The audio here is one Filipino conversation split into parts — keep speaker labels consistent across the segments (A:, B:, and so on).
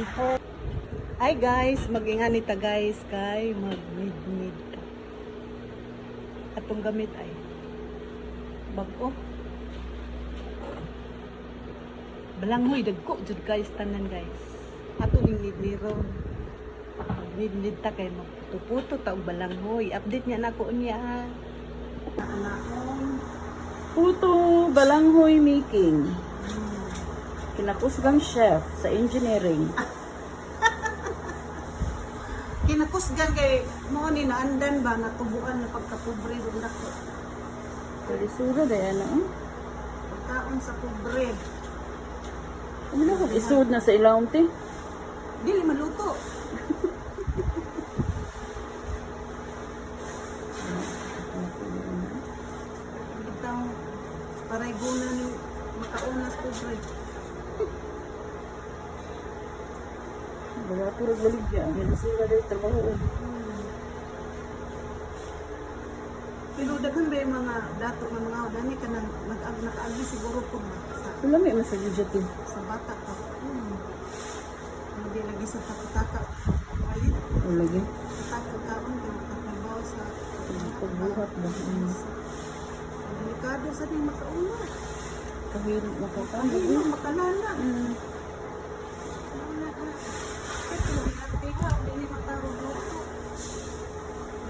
A: Hi guys, mag-ingan nita guys kay mag-mid atong gamit ay bag-o. Balanghoy dagko jud guys tanan guys. Ato ning nidniron. Nid ta kay magputo-puto ta og balanghoy. Update niya nako niya ha.
B: Puto balanghoy making. Kinakusgang chef sa engineering.
A: Kinakusgan kay mo ni naandan ba natubuan na pagkapobre ug dako.
B: Kalisura dahil ano?
A: Pagkaon sa pobre.
B: Ano na kung isud na sa ilawom ti?
A: Dili maluto. Bitaw paray guna ni makaon na sa pobre.
B: Wala puro balik yan. Kalisura dahil trabaho.
A: Pero daghan ba yung mga dato ng mga dani ka nang nag-agi siguro po na
B: Wala may masagyo dyan ti.
A: sa bata ka. Hindi lagi sa takotaka. Walit.
B: Wala lagi.
A: Takot kaon kay makatrabaho sa
B: Pagbuhat ba?
A: delikado sa ning makauna.
B: Kahirap makakano.
A: Hindi mo makalala.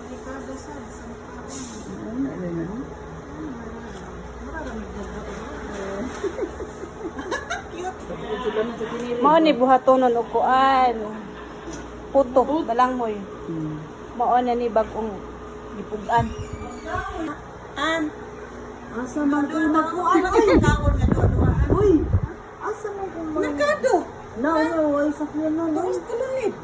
A: Delikado sa makauna.
B: Ano na?
C: Mao ni buhatonon og kuan. Puto, balanghoy. Mao na ni bag-ong gipugan.
B: Asa man kayo
A: Kuan ay kaon nga duwa.
B: Uy! Asa man kayo mga...
A: Merkado.
B: Ay sakyan na.
A: Tapos kulunit.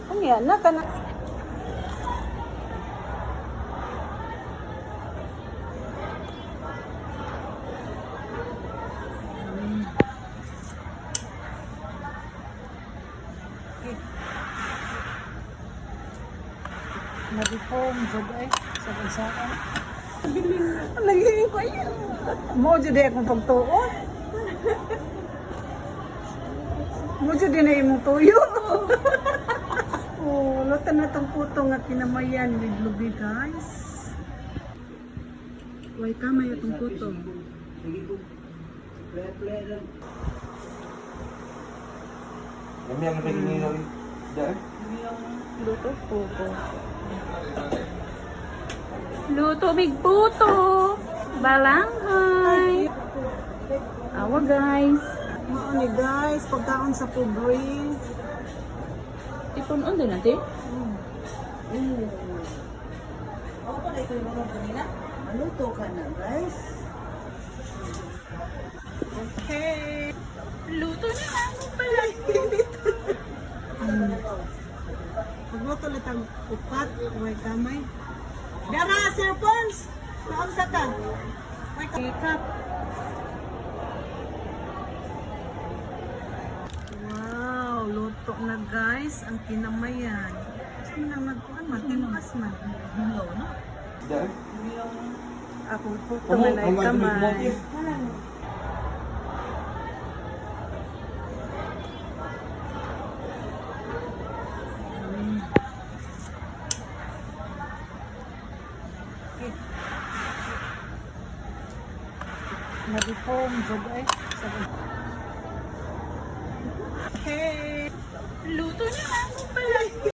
C: Ano yan? Naka.
A: Nag-form jud ay sa bansakan.
C: Lagi ko yan.
A: Mo jud akong pagtuon. Mo jud na imong tuyo. Oh, luto na tong puto nga kinamayan with lubi guys. Way kamay atong puto.
D: Kami ang naging nila dyan.
C: Luto puto. Luto big puto. Balanghoy. Awa guys.
A: Mao ni guys, pagkaon sa pobre.
B: Ipon on din natin?
A: Maluto ka na guys. Okay.
C: Luto na ako pala.
A: Pagluto na tang upat, way kamay. Dara, Sir Pons! Naon ka ka? May cup. Wow, luto na guys ang kinamayan. Saan nang nagkuhan? Matinukas na.
D: Dyan.
A: Akong puto na na kamay. Nag-form jud ay sa